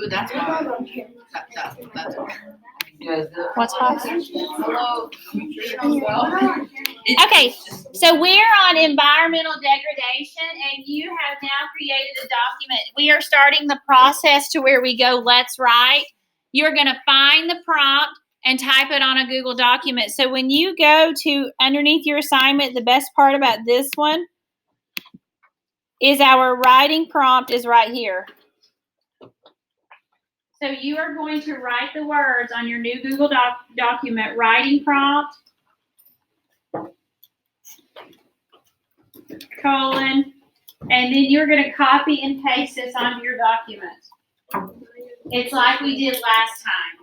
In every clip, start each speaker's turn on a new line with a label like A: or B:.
A: Ooh, that's hot. That's hot.
B: What's hot?
A: Hello.
B: Okay, so we're on environmental degradation, and you have now created a document. We are starting the process to where we go, let's write. You're going to find the prompt and type it on a Google document. So when you go to underneath your assignment, the best part about this one is our writing prompt is right here. So you are going to write the words on your new Google document, writing prompt, colon, and then you're going to copy and paste this onto your document. It's like we did last time.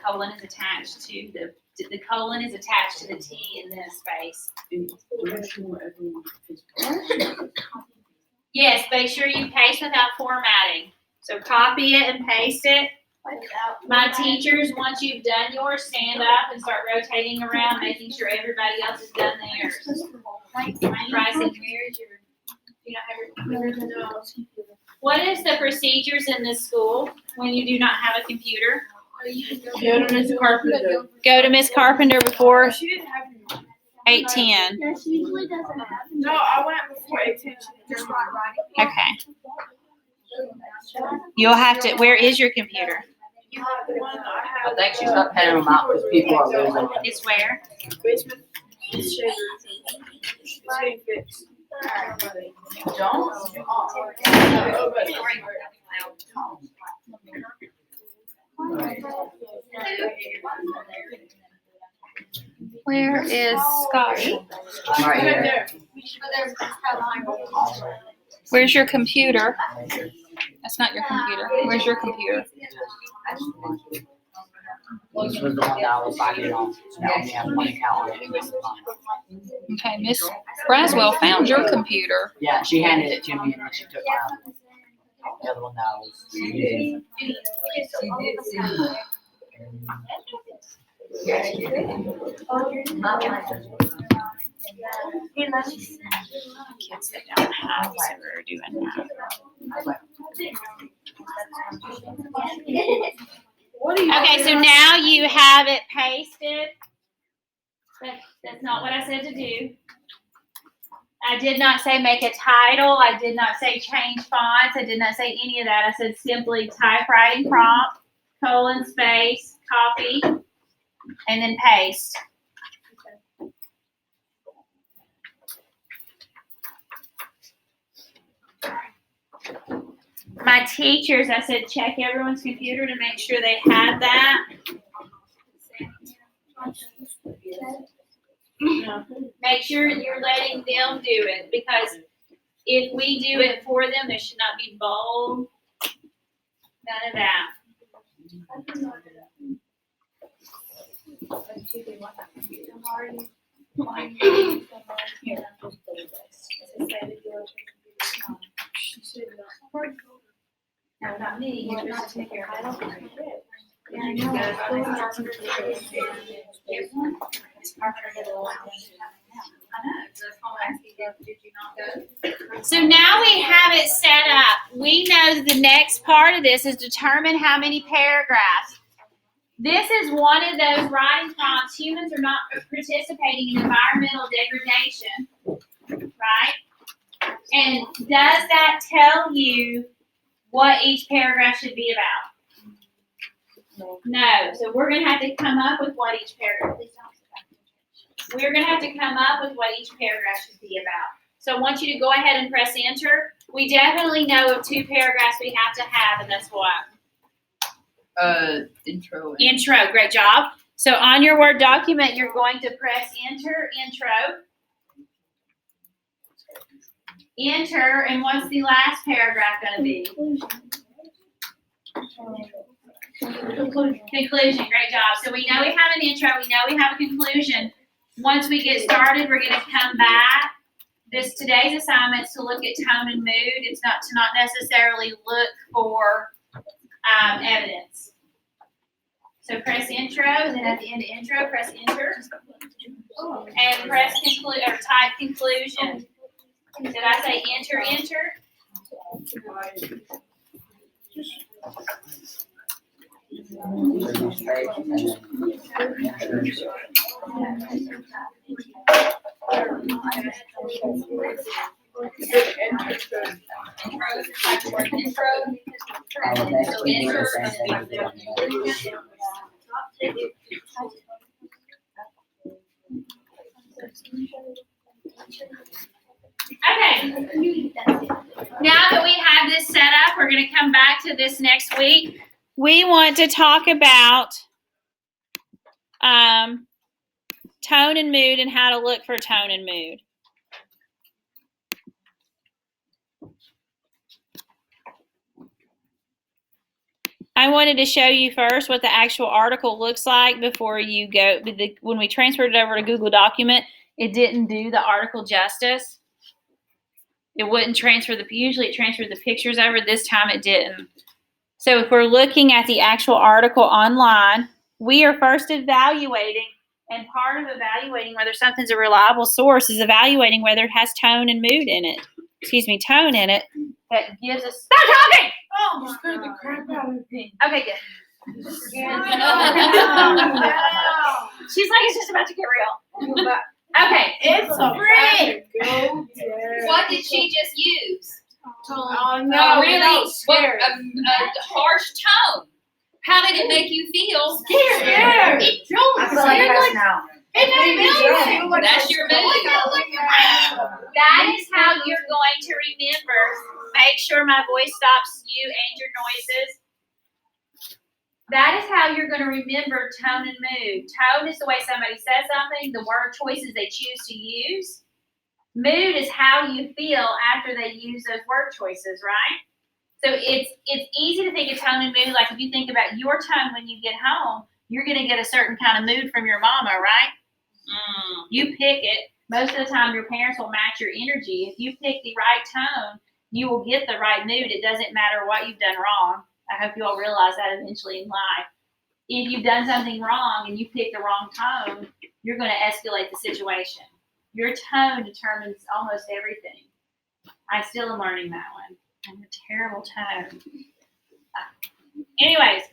B: Colon is attached to the colon is attached to the T in this space. Yes, make sure you paste without formatting. So copy it and paste it. My teachers, once you've done yours, stand up and start rotating around, making sure everybody else has done theirs. Bryson, where's your? You don't have your. What is the procedures in this school when you do not have a computer?
A: Go to Miss Carpenter.
B: Go to Miss Carpenter before
A: She didn't have
B: 8:10.
C: No, she usually doesn't have.
A: No, I went before 8:10. She just writing.
B: Okay. You'll have to. Where is your computer?
A: You have the one I
D: I
A: have.
D: think she's not paying them out because people are losing it.
B: It's where?
A: Basement. It's shaved. It's getting fixed.
D: Don't.
B: Where is Scotty?
D: Right here.
A: there.
B: Where's your computer? That's not your computer. Where's your computer?
D: This was the one that I was signing on. So now we have one account on it. It was fine.
B: Okay, Miss Braswell found your computer.
D: Yeah, she handed it to me and then she took mine. The other one that I was using.
B: Kids that don't have, so we're doing that. Okay, so now you have it pasted. That's not what I said to do. I did not say make a title. I did not say change fonts. I did not say any of that. I said simply typewriting prompt, colon, space, copy, and then paste. My teachers, I said check everyone's computer to make sure they had that. Make sure you're letting them do it, because if we do it for them, there should not be bold. None of that. No, not me. You're supposed to take care of it. So now we have it set up. We know that the next part of this is determine how many paragraphs. This is one of those writing prompts. Humans are not participating in environmental degradation, right? And does that tell you what each paragraph should be about? No. So we're going to have to come up with what each paragraph is. We're going to have to come up with what each paragraph should be about. So I want you to go ahead and press enter. We definitely know of 2 paragraphs we have to have, and that's what?
A: Intro.
B: Intro. Great job. So on your Word document, you're going to press enter, intro. Enter, and what's the last paragraph going to be? Conclusion. Great job. So we know we have an intro. We know we have a conclusion. Once we get started, we're going to come back. Today's assignment is to look at tone and mood. It's not to not necessarily look for evidence. So press intro, and then at the end of intro, press enter. And press conclude, or type conclusion. Did I say enter, enter? Okay. Now that we have this set up, we're going to come back to this next week. We want to talk about tone and mood and how to look for tone and mood. I wanted to show you first what the actual article looks like before you go. When we transferred it over to Google Document, it didn't do the article justice. It wouldn't transfer usually it transferred the pictures over. This time it didn't. So if we're looking at the actual article online, we are first evaluating, and part of evaluating whether something's a reliable source is evaluating whether it has tone and mood in it. Tone in it that gives us. Stop talking!
A: Oh, you scared the crap out of me.
B: Okay, good. She's like, it's just about to get real. Okay,
A: It's
B: free.
C: What did she just use?
A: Oh
C: A
A: no,
C: really
A: scared.
C: a harsh tone. How did it make you feel?
A: Scared.
C: It
A: I feel like that's now.
C: That's your mood.
B: that is how you're going to remember. Make sure my voice stops you and your noises. That is how you're going to remember tone and mood. Tone is the way somebody says something, the word choices they choose to use. Mood is how you feel after they use those word choices, right? So it's easy to think of tone and mood. Like if you think about your tone when you get home, you're going to get a certain kind of mood from your mama, right? You pick it. Most of the time, your parents will match your energy. If you pick the right tone, you will get the right mood. It doesn't matter what you've done wrong. I hope you all realize that eventually in life. If you've done something wrong and you pick the wrong tone, you're going to escalate the situation. Your tone determines almost everything. I still am learning that one. I'm a terrible tone. Anyways,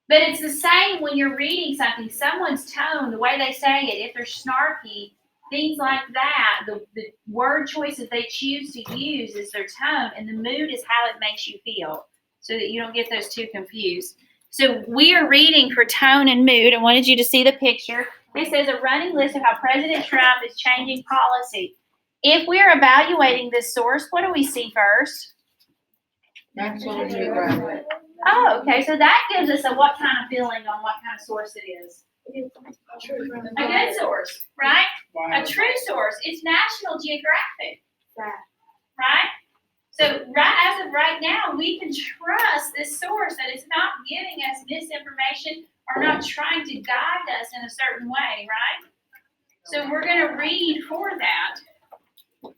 B: but it's the same when you're reading something. Someone's tone, the way they say it, if they're snarky, things like that, the word choices they choose to use is their tone, and the mood is how it makes you feel, so that you don't get those two confused. So we are reading for tone and mood. I wanted you to see the picture. It says a running list of how President Trump is changing policy. If we're evaluating this source, what do we see first?
A: National Geographic.
B: Oh, okay. So that gives us a what kind of feeling on what kind of source it is. A good source, right? A true source. It's National Geographic, right? So as of right now, we can trust this source that it's not giving us misinformation or not trying to guide us in a certain way, right? So we're going to read for that.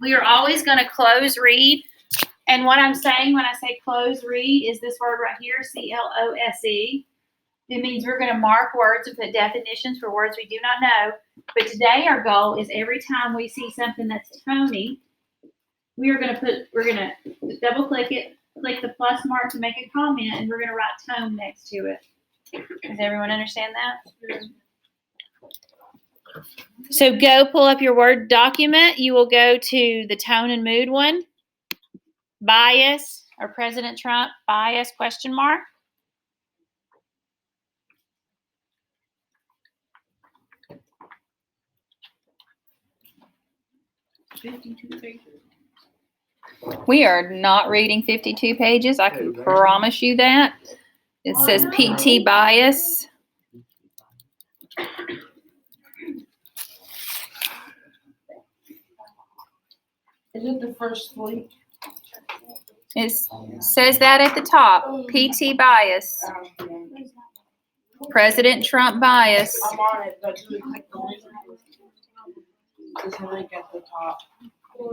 B: We are always going to close read. And what I'm saying when I say close read is this word right here, CLOSE. It means we're going to mark words and put definitions for words we do not know. But today our goal is every time we see something that's tony, we're going to double click it, click the plus mark to make a comment, and we're going to write tone next to it. Does everyone understand that? So go pull up your Word document. You will go to the tone and mood one. Bias, or President Trump, bias, question mark. We are not reading 52 pages. I can promise you that. It says PT bias.
A: Is it the first link?
B: It says that at the top. PT bias. President Trump bias.
A: I'm on it, but do we click the link? There's a link at the top.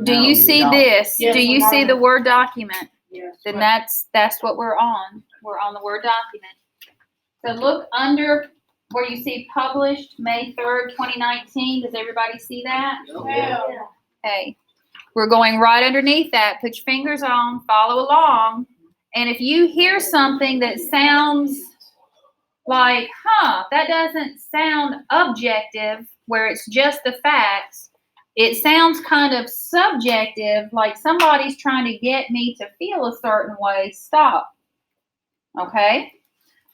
B: Do you see this?
A: Yes,
B: Do you
A: I'm
B: see
A: on
B: the
A: it.
B: Word document?
A: Yes.
B: Then that's what we're on. We're on the Word document. So look under where you see published May 3rd, 2019. Does everybody see that? Okay. We're going right underneath that. Put your fingers on, follow along. And if you hear something that sounds like, that doesn't sound objective, where it's just the facts, it sounds kind of subjective, like somebody's trying to get me to feel a certain way, stop. Okay?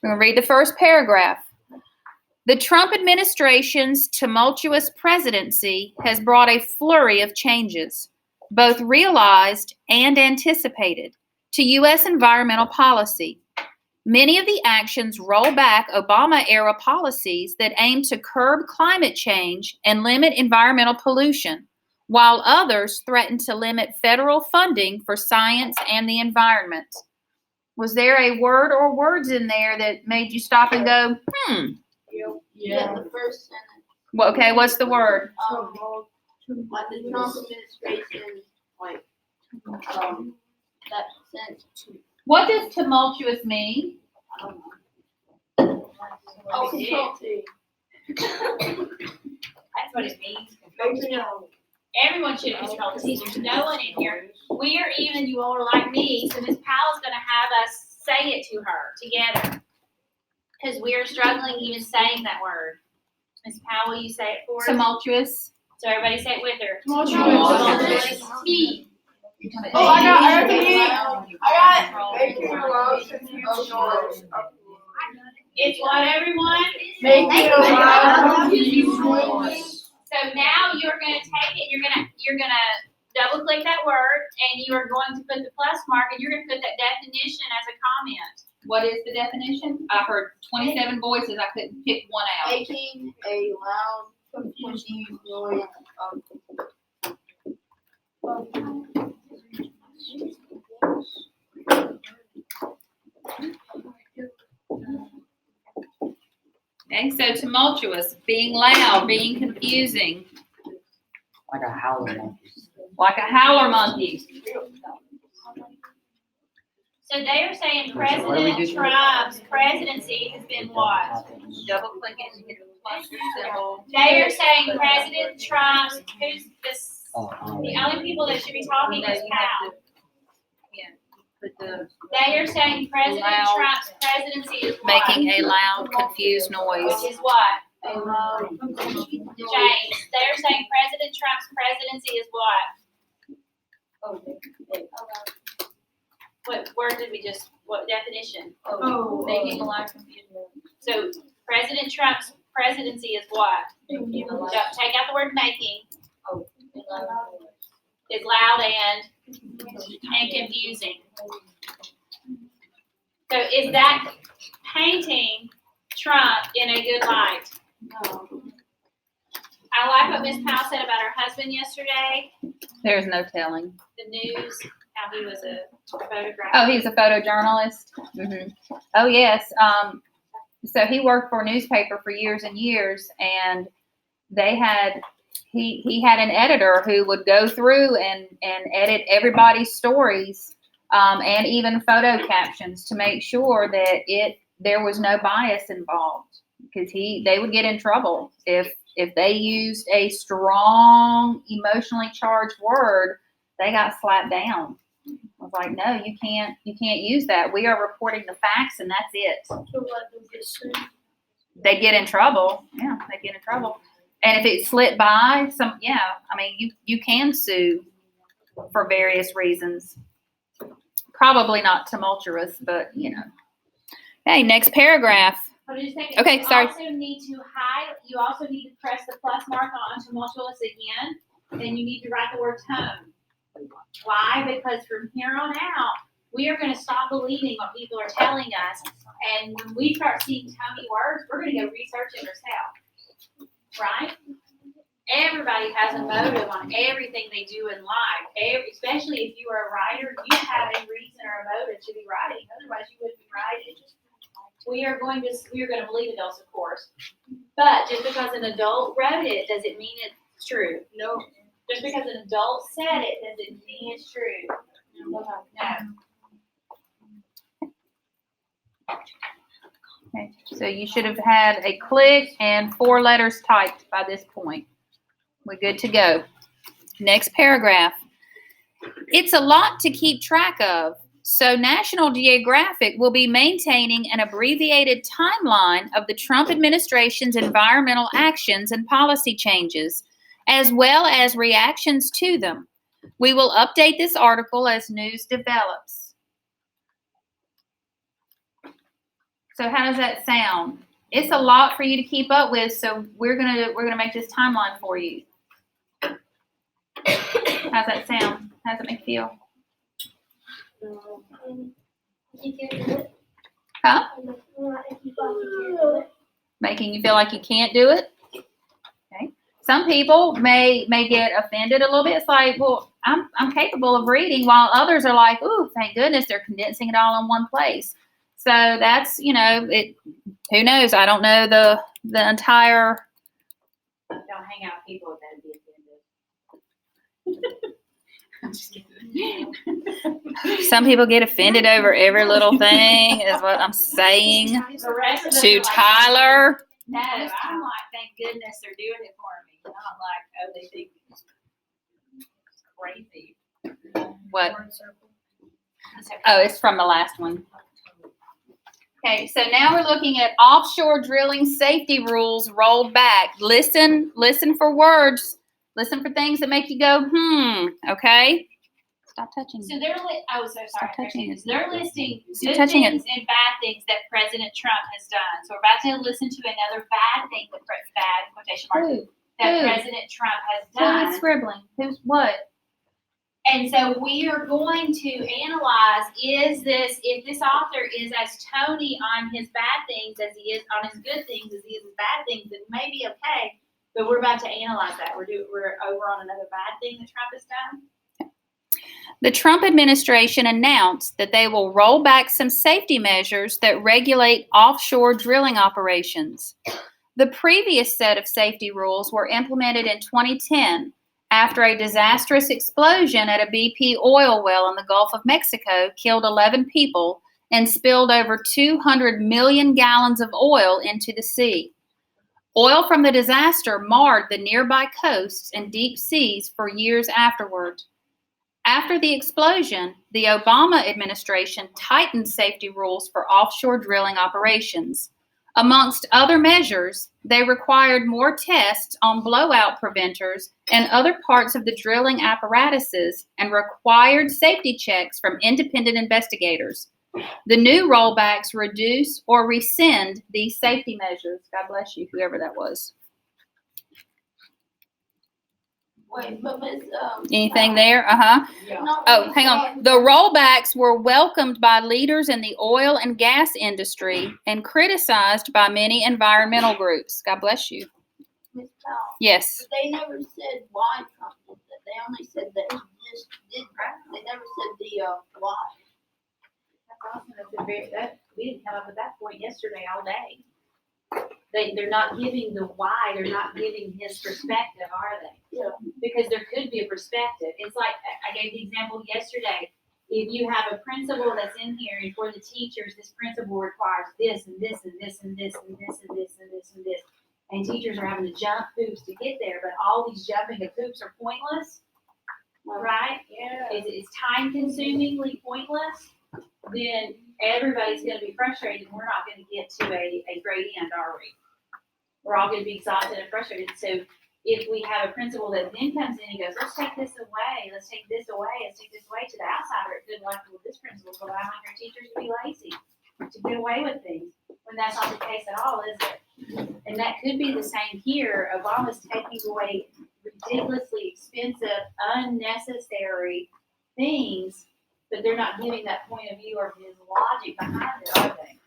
B: We're going to read the first paragraph. The Trump administration's tumultuous presidency has brought a flurry of changes, both realized and anticipated, to U.S. environmental policy. Many of the actions roll back Obama-era policies that aim to curb climate change and limit environmental pollution, while others threaten to limit federal funding for science and the environment. Was there a word or words in there that made you stop and go,
A: Yeah.
E: The first sentence,
B: Well, okay, what's the word?
E: like the Trump administration, that sentence.
B: What does tumultuous mean?
E: Oh, consulting.
C: That's what it means. Everyone should have control disease. There's no one in here. We're even, you all are like me, so Ms. Powell's gonna have us say it to her together. Because we're struggling even saying that word. Ms. Powell, will you say it for us?
B: Tumultuous.
C: So everybody say it with her.
A: Tumultuous.
C: Speed.
A: Oh, I got it. I got it. Making a loud confusion.
C: It's what everyone?
A: Making a loud confusion.
C: So now you're gonna take it, you're gonna double click that word and you are going to put the plus mark and you're gonna put that definition as a comment.
B: What is the definition? I heard 27 voices. I couldn't pick one out.
E: Making a loud, confusing noise
B: Okay, so tumultuous, being loud, being confusing,
D: Like a howler monkey.
B: like a howler monkey.
C: So they are saying
D: Okay, so what do we
C: President
D: do?
C: Trump's presidency has been what?
B: Double click it and get the plus symbol.
C: They are saying President Trump's, who's this,
D: Oh,
C: the only people that should be talking is Powell.
B: Put the
C: They are saying President
B: Loud.
C: Trump's presidency is what?
B: making a loud, confused noise.
C: Which is what?
E: A loud,
C: James, they're saying President Trump's presidency is what? What word did we just, what definition?
E: making a loud, confusing
C: So President Trump's presidency is what? So take out the word making, is loud and confusing. So is that painting Trump in a good light? I like what Ms. Powell said about her husband yesterday,
B: There's no telling.
C: the news, how he was a photographer.
B: Oh, he's a photojournalist. Oh, yes. So he worked for a newspaper for years and years, and they had he had an editor who would go through and edit everybody's stories, and even photo captions to make sure that there was no bias involved, because they would get in trouble if they used a strong, emotionally charged word. They got slapped down. I was like, no, you can't use that. We are reporting the facts, and that's it. They get in trouble. Yeah, they get in trouble. And if it slipped by, you can sue for various reasons. Probably not tumultuous, but Hey, next paragraph.
C: What did you think?
B: Okay, sorry.
C: You also need to press the plus mark on tumultuous again. Then you need to write the word tone. Why? Because from here on out, we are going to stop believing what people are telling us. And when we start seeing tony words, we're going to go research it ourselves. Right? Everybody has a motive on everything they do in life. Especially if you are a writer, you have a reason or a motive to be writing. Otherwise, you wouldn't be writing. We are going to believe adults, of course. But just because an adult wrote it, does it mean it's true? No. Just because an adult said it, does it mean it's true? No.
B: Okay, so you should have had a click and 4 letters typed by this point. We're good to go. Next paragraph. It's a lot to keep track of, so National Geographic will be maintaining an abbreviated timeline of the Trump administration's environmental actions and policy changes, as well as reactions to them. We will update this article as news develops. So how does that sound? It's a lot for you to keep up with, so we're gonna make this timeline for you. How's that sound? How's it make you feel? Huh? Making you feel like you can't do it? Okay. Some people may get offended a little bit. It's like, well, I'm capable of reading, while others are like, ooh, thank goodness they're condensing it all in one place. So that's, who knows? I don't know the entire.
C: Don't hang out with people that be offended.
B: Some people get offended over every little thing, is what I'm saying
C: The rest of us
B: to
C: are like,
B: Tyler.
C: no, I'm like, thank goodness they're doing it for me. Not like, oh, they think it's crazy.
B: What? Oh, it's from the last one. Okay, so now we're looking at offshore drilling safety rules rolled back. Listen for words. Listen for things that make you go, okay? Stop touching
C: So
B: it.
C: they're sorry.
B: Stop touching it.
C: They're listing
B: Stop
C: good
B: touching it.
C: things and bad things that President Trump has done. So we're about to listen to another bad thing that bad quotation marks
B: Who?
C: that
B: Who?
C: President Trump has
B: Who
C: done.
B: is scribbling? Who's what?
C: And so we are going to analyze, if this author is as Tony on his bad things as he is on his good things as he is his bad things, then maybe okay. But we're about to analyze that. We're over on another bad thing that Trump has done.
B: The Trump administration announced that they will roll back some safety measures that regulate offshore drilling operations. The previous set of safety rules were implemented in 2010 after a disastrous explosion at a BP oil well in the Gulf of Mexico killed 11 people and spilled over 200 million gallons of oil into the sea. Oil from the disaster marred the nearby coasts and deep seas for years afterward. After the explosion, the Obama administration tightened safety rules for offshore drilling operations. Amongst other measures, they required more tests on blowout preventers and other parts of the drilling apparatuses and required safety checks from independent investigators. The new rollbacks reduce or rescind these safety measures. God bless you, whoever that was.
E: Wait, but Miss,
B: Anything there? Uh-huh. Oh, hang on. The rollbacks were welcomed by leaders in the oil and gas industry and criticized by many environmental groups. God bless you.
E: Miss Powell,
B: Yes.
E: but they never said why Trump did that. They only said that he just did that. They never said the why.
C: That's awesome. We didn't come up with that point yesterday all day. They're not giving the why. They're not giving his perspective, are they?
E: Yeah.
C: Because there could be a perspective. It's like I gave the example yesterday. If you have a principal that's in here, and for the teachers, this principal requires this and this and this and this and this and this and this and this, and teachers are having to jump hoops to get there, but all these jumping of hoops are pointless, right?
E: Yeah.
C: It's time-consumingly pointless. Then everybody's going to be frustrated, and we're not going to get to a great end, are we? We're all going to be exhausted and frustrated. So if we have a principal that then comes in and goes, let's take this away, let's take this away, let's take this away, to the outsider, it could like, well, this principal's allowing your teachers to be lazy, to get away with things, when that's not the case at all, is it? And that could be the same here. Obama's taking away ridiculously expensive, unnecessary things, but they're not giving that point of view or his logic behind it, are they?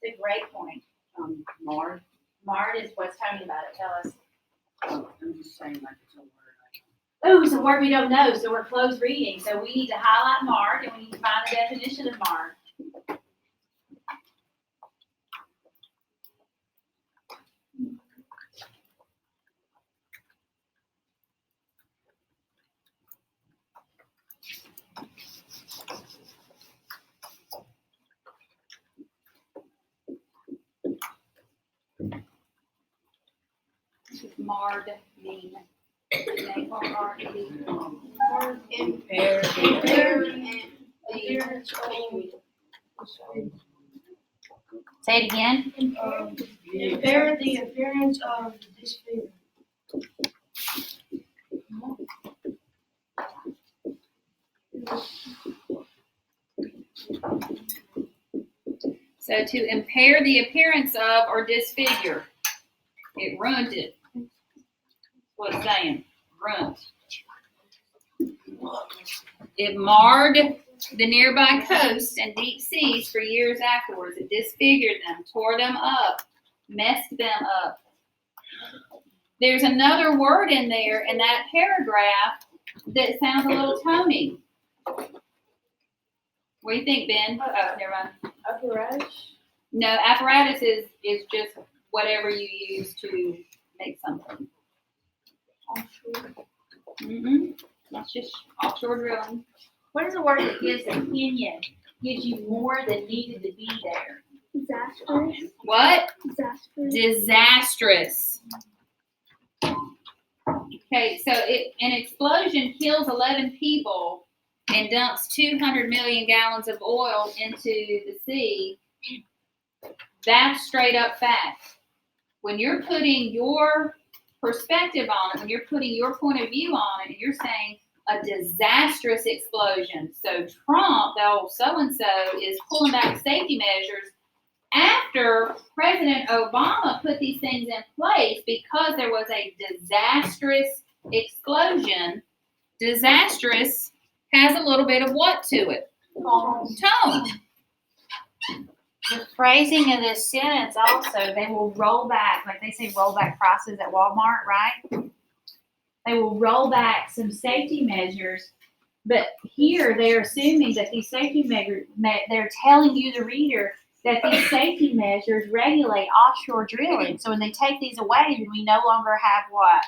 C: It's a great point.
D: Mark,
C: Mart is what's Tony about it. Tell us.
D: I'm just saying like it's a word.
C: Oh, it's a word we don't know, so we're closed reading. So we need to highlight Mart and we need to find the definition of Mart. Marred mean? M-A-R-R-E-D.
A: Impair
B: Say it again.
A: impair the appearance of disfigure.
C: So to impair the appearance of or disfigure. It ruined it. What it's saying. Ruined. It marred the nearby coasts and deep seas for years afterwards. It disfigured them, tore them up, messed them up. There's another word in there in that paragraph that sounds a little Tony. What do you think, Ben? Oh, never mind.
A: Apparatus.
C: No, apparatus is just whatever you use to make something. That's just offshore drilling.
B: What is a word that gives opinion? Gives you more than needed to be there.
F: Disastrous.
C: What?
F: Disastrous.
C: Disastrous. Okay, so an explosion kills 11 people and dumps 200 million gallons of oil into the sea. That's straight up fact. When you're putting your perspective on it, when you're putting your point of view on it, and you're saying a disastrous explosion. So Trump, the old so-and-so, is pulling back safety measures after President Obama put these things in place because there was a disastrous explosion. Disastrous has a little bit of what to it? Tone.
B: The phrasing of this sentence also, they will roll back, like they say roll back prices at Walmart, right? They will roll back some safety measures, but here they're assuming that these safety measures, they're telling you, the reader, that these safety measures regulate offshore drilling. So when they take these away, then we no longer have what?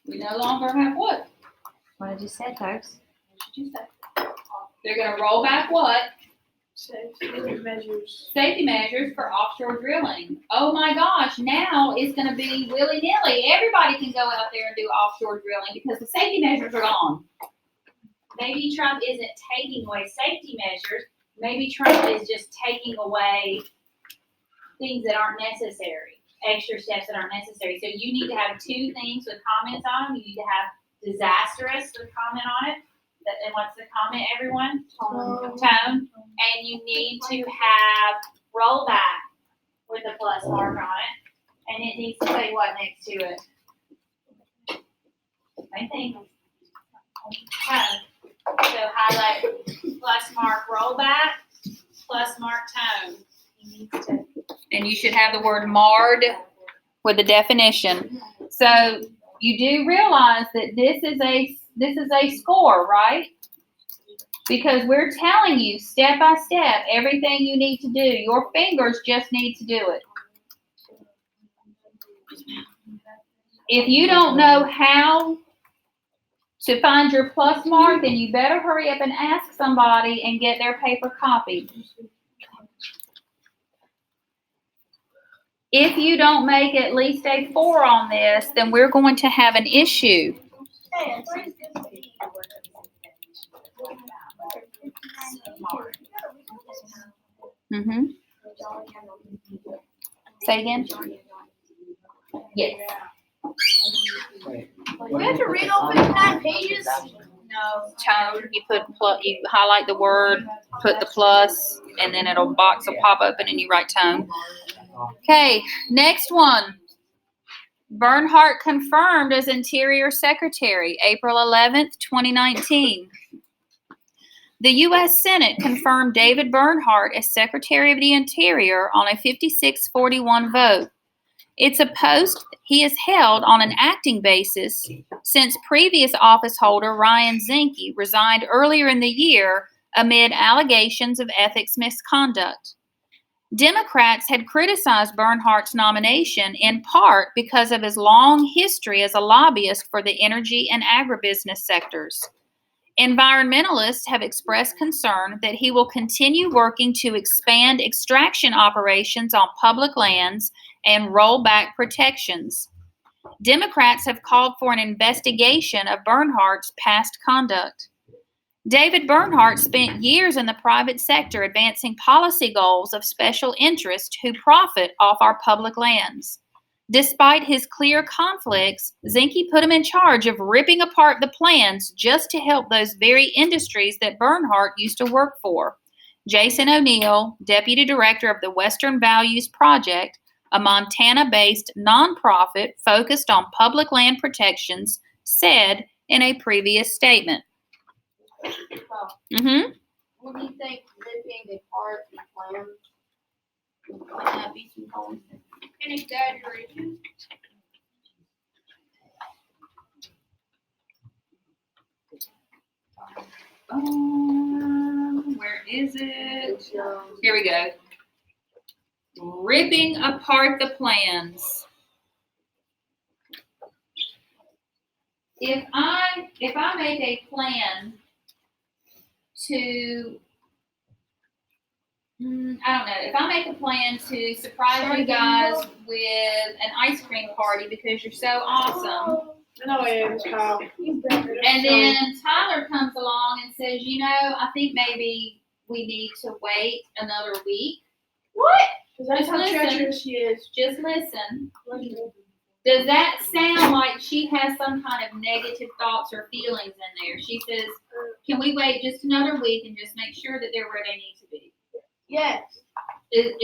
C: We no longer have what?
B: What I just said, folks.
C: What did you say? They're going to roll back what?
A: Safety measures.
C: Safety measures for offshore drilling. Oh my gosh, now it's going to be willy-nilly. Everybody can go out there and do offshore drilling because the safety measures are gone.
B: Maybe Trump isn't taking away safety measures. Maybe Trump is just taking away things that aren't necessary, extra steps that aren't necessary. So you need to have two things with comments on them. You need to have disastrous with comment on it. And what's the comment, everyone? Tone. And you need to have rollback with a plus mark on it. And it needs to say what next to it? Same thing. Tone. So highlight plus mark rollback, plus mark tone.
C: And you should have the word marred with the definition. So you do realize that this is a score, right? Because we're telling you step by step everything you need to do. Your fingers just need to do it. If you don't know how to find your plus mark, then you better hurry up and ask somebody and get their paper copy. If you don't make at least a 4 on this, then we're going to have an issue. Mm-hmm. Say again? Yes.
A: We have to read all 59 pages?
B: No.
C: Tone, you highlight the word, put the plus, and then box will pop open and you write tone. Okay, next one. Bernhardt confirmed as Interior Secretary, April 11th, 2019. The U.S. Senate confirmed David Bernhardt as Secretary of the Interior on a 56-41 vote. It's a post he has held on an acting basis since previous office holder Ryan Zinke resigned earlier in the year amid allegations of ethics misconduct. Democrats had criticized Bernhardt's nomination in part because of his long history as a lobbyist for the energy and agribusiness sectors.
B: Environmentalists have expressed concern that he will continue working to expand extraction operations on public lands and roll back protections. Democrats have called for an investigation of Bernhardt's past conduct. David Bernhardt spent years in the private sector advancing policy goals of special interest who profit off our public lands. Despite his clear conflicts, Zinke put him in charge of ripping apart the plans just to help those very industries that Bernhardt used to work for. Jason O'Neill, deputy director of the Western Values Project, a Montana-based nonprofit focused on public land protections, said in a previous statement.
E: What do you think ripping apart the plans? Might not be some homes.
C: An exaggeration.
B: Where is it? Here we go. Ripping apart the plans. If I make a plan to, I don't know, if I make a plan to surprise you guys with an ice cream party because you're so awesome,
A: No, it is, Kyle.
B: and then Tyler comes along and says, you know, I think maybe we need to wait another week. What?
A: That's how treacherous she is.
B: Just listen. Does that sound like she has some kind of negative thoughts or feelings in there? She says, can we wait just another week and just make sure that they're where they need to be?
A: Yes.
B: Does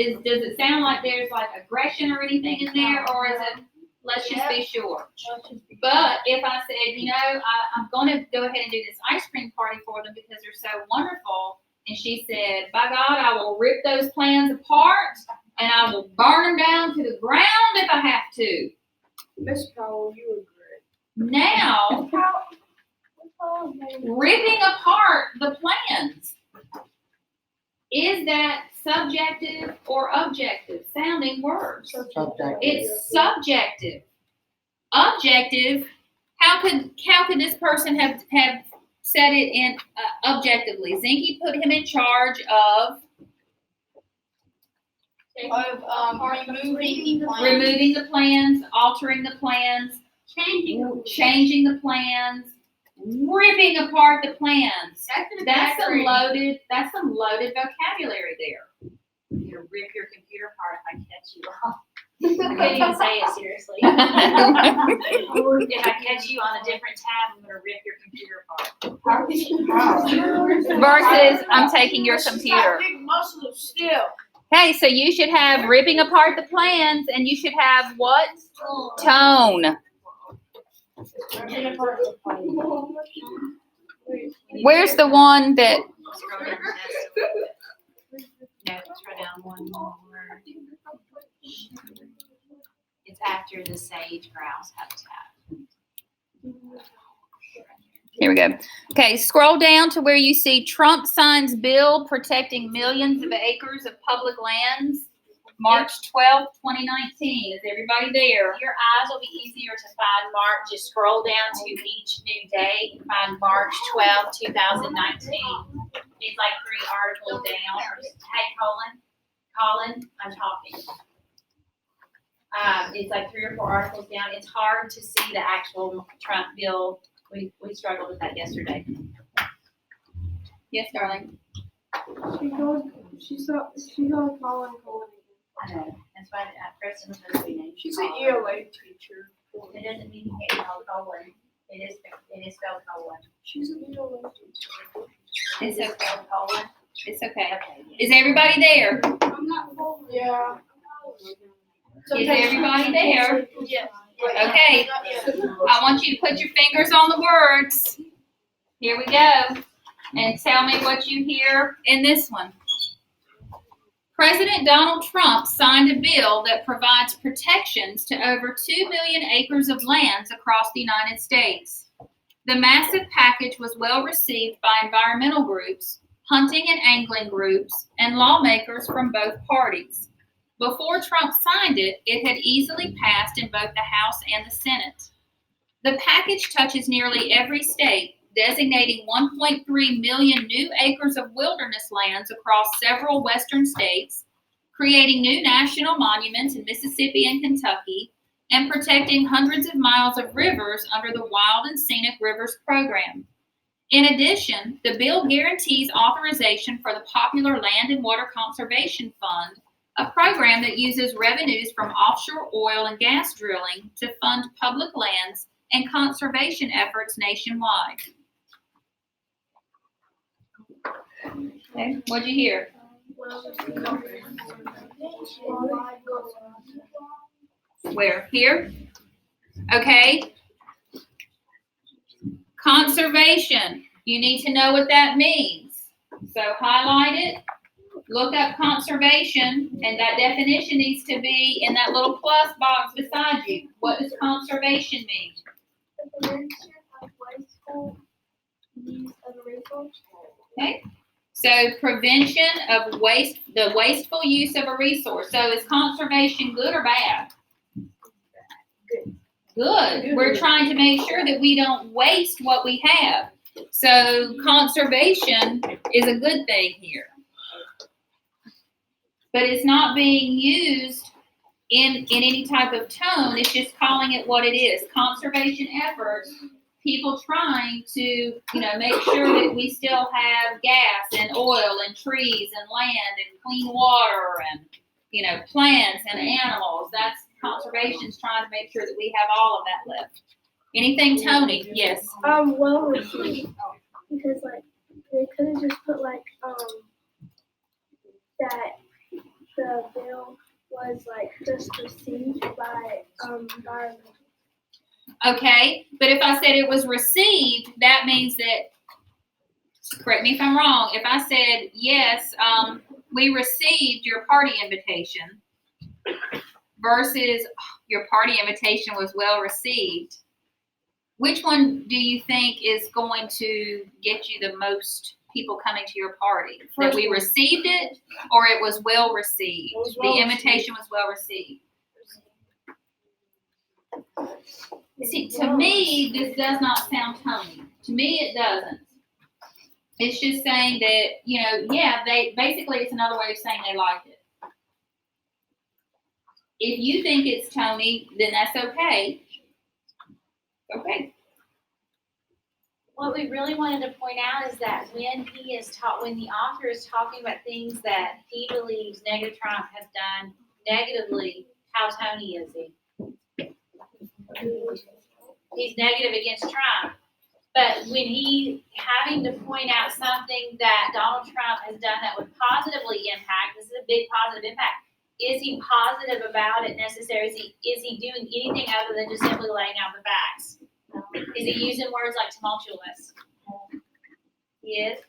B: it sound like there's like aggression or anything in there, or is it, let's just be sure? But if I said, you know, I'm going to go ahead and do this ice cream party for them because they're so wonderful, and she said, by God, I will rip those plans apart and I will burn them down to the ground if I have to.
A: Miss Powell, you were great.
B: Now, ripping apart the plans. Is that subjective or objective sounding words?
D: Subjective.
B: It's subjective. Objective, how could this person have said it in objectively? Zinke put him in charge of
E: Removing the plans.
B: removing the plans, altering the plans, changing the plans, ripping apart the plans. That's some loaded vocabulary there.
C: You rip your computer apart if I catch you off. I can't even say it seriously. If I catch you on a different tab, I'm gonna rip your computer apart.
B: Versus, I'm taking your computer.
A: Big muscles still.
B: Okay, so you should have ripping apart the plans, and you should have what? Tone. Where's the one that?
C: Scroll down. No, scroll down one more. It's after the sage grouse habitat.
B: Here we go. Okay, scroll down to where you see Trump signs bill protecting millions of acres of public lands. March 12th, 2019. Is everybody there?
C: Your eyes will be easier to find March. Just scroll down to each new day and find March 12th, 2019. It's like 3 articles down. Hey, Colin, I'm talking. It's like 3 or 4 articles down. It's hard to see the actual Trump bill. We struggled with that yesterday.
B: Yes, darling.
A: She saw Colin.
C: I know. That's why Preston was supposed to be named.
A: She's an ELA teacher.
C: It doesn't mean you can't call Colin. It is spelled Colin.
A: She's an ELA teacher.
B: It's okay.
C: Spelled Colin.
B: It's okay.
C: Okay.
B: Is everybody there?
A: I'm not full. Yeah.
B: Is everybody there?
A: Yeah.
B: Okay. I want you to put your fingers on the words. Here we go. And tell me what you hear in this one. President Donald Trump signed a bill that provides protections to over 2 million acres of lands across the United States. The massive package was well received by environmental groups, hunting and angling groups, and lawmakers from both parties. Before Trump signed it, it had easily passed in both the House and the Senate. The package touches nearly every state,
G: designating 1.3 million new acres of wilderness lands across several western states, creating new national monuments in Mississippi and Kentucky, and protecting hundreds of miles of rivers under the Wild and Scenic Rivers program. In addition, the bill guarantees authorization for the Popular Land and Water Conservation Fund, a program that uses revenues from offshore oil and gas drilling to fund public lands and conservation efforts nationwide. Okay, what'd you hear? Where? Here? Okay. Conservation. You need to know what that means. So highlight it, look up conservation, and that definition needs to be in that little plus box beside you. What does conservation mean?
F: The prevention of wasteful use of a resource.
G: Okay. So prevention of the wasteful use of a resource. So is conservation good or bad? Good. We're trying to make sure that we don't waste what we have. So conservation is a good thing here. But it's not being used in any type of tone. It's just calling it what it is. Conservation efforts, people trying to, make sure that we still have gas and oil and trees and land and clean water and, plants and animals. That's conservation's trying to make sure that we have all of that left. Anything, Tony? Yes.
F: Well received, because they could have just put that the bill was just received by environment.
G: Okay, but if I said it was received, that means that, correct me if I'm wrong, if I said, yes, we received your party invitation versus your party invitation was well received, which one do you think is going to get you the most people coming to your party? That we received it or it was well received? The invitation was well received. See, to me, this does not sound Tony. To me, it doesn't. It's just saying that, they basically it's another way of saying they like it. If you think it's Tony, then that's okay. Okay.
C: What we really wanted to point out is that when the author is talking about things that he believes Negative Trump has done negatively, how Tony is he? He's negative against Trump. But when he having to point out something that Donald Trump has done that would positively impact, this is a big positive impact. Is he positive about it necessarily? Is he doing anything other than just simply laying out the facts? Is he using words like tumultuous? He is?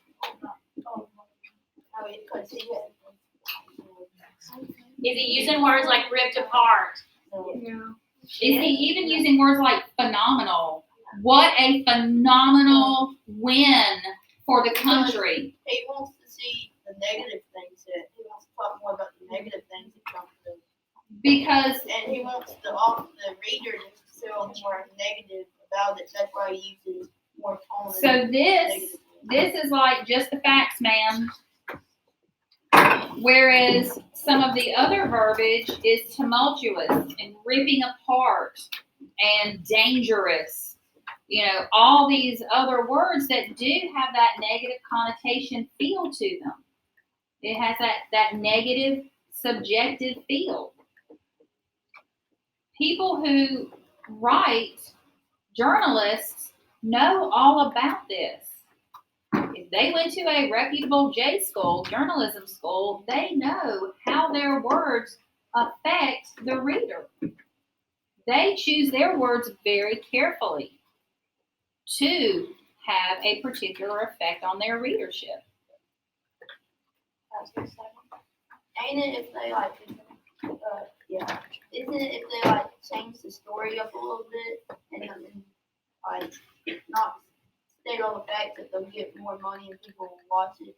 C: Is he using words like ripped apart?
F: No.
G: Is he even using words like phenomenal? What a phenomenal win for the country.
E: He wants to see the negative things he wants to talk more about the negative things that Trump does.
G: Because
E: And he wants the reader to feel more negative about it. That's why he uses more tone.
G: so this is like just the facts, ma'am. Whereas some of the other verbiage is tumultuous and ripping apart and dangerous. All these other words that do have that negative connotation feel to them. It has that negative subjective feel. People who write, journalists, know all about this. If they went to a reputable J school, journalism school, they know how their words affect the reader. They choose their words very carefully to have a particular effect on their readership.
E: Ain't it if they isn't it if they change the story up a little bit and not state all the facts that they'll get more money and people will watch it?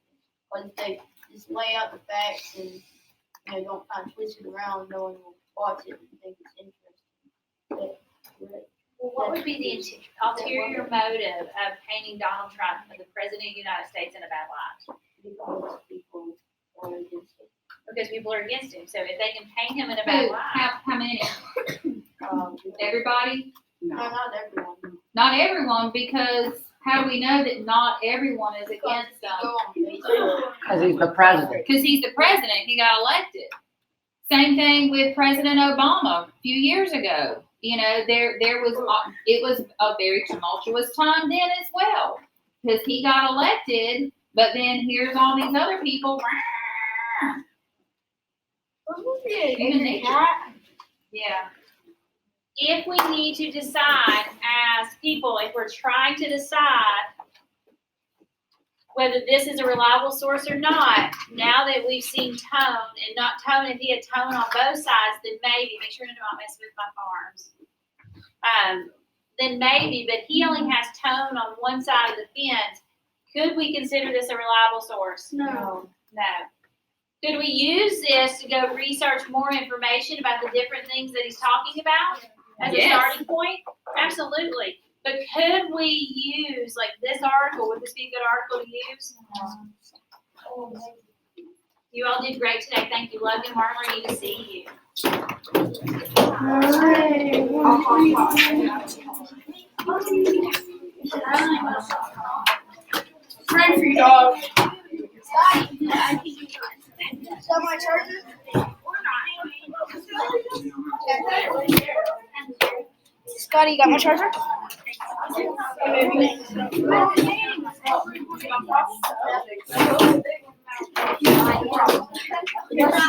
E: But if they just lay out the facts and don't kind of twist it around, no one will watch it and think it's interesting.
C: Well, what would be the ulterior motive of painting Donald Trump as the president of the United States in a bad light?
E: Because people are against it.
C: Because people are against him, so if they can paint him in a bad
G: Who?
C: light.
G: How many? Everybody?
E: No, not everyone.
G: Not everyone, because how do we know that not everyone is against
E: Go
G: them?
E: on Facebook.
D: Cause he's the president.
G: Because he's the president, he got elected. Same thing with President Obama a few years ago. You know, it was a very tumultuous time then as well. Because he got elected, but then here's all these other people. Even nature.
C: Yeah. If we need to decide as people, if we're trying to decide whether this is a reliable source or not, now that we've seen Tone, and not Tone, if he had Tone on both sides, then maybe, make sure to not mess with my farms. Then maybe, but he only has Tone on one side of the fence. Could we consider this a reliable source?
E: No.
C: No. Could we use this to go research more information about the different things that he's talking about as a
G: Yes.
C: starting point? Absolutely. But could we use, like this article, would this be a good article to use? You all did great today. Thank you. Love you, Marla. Need to see you.
A: Friend for you, dog.
F: Got my charger? Scotty, you got my charger?
A: No.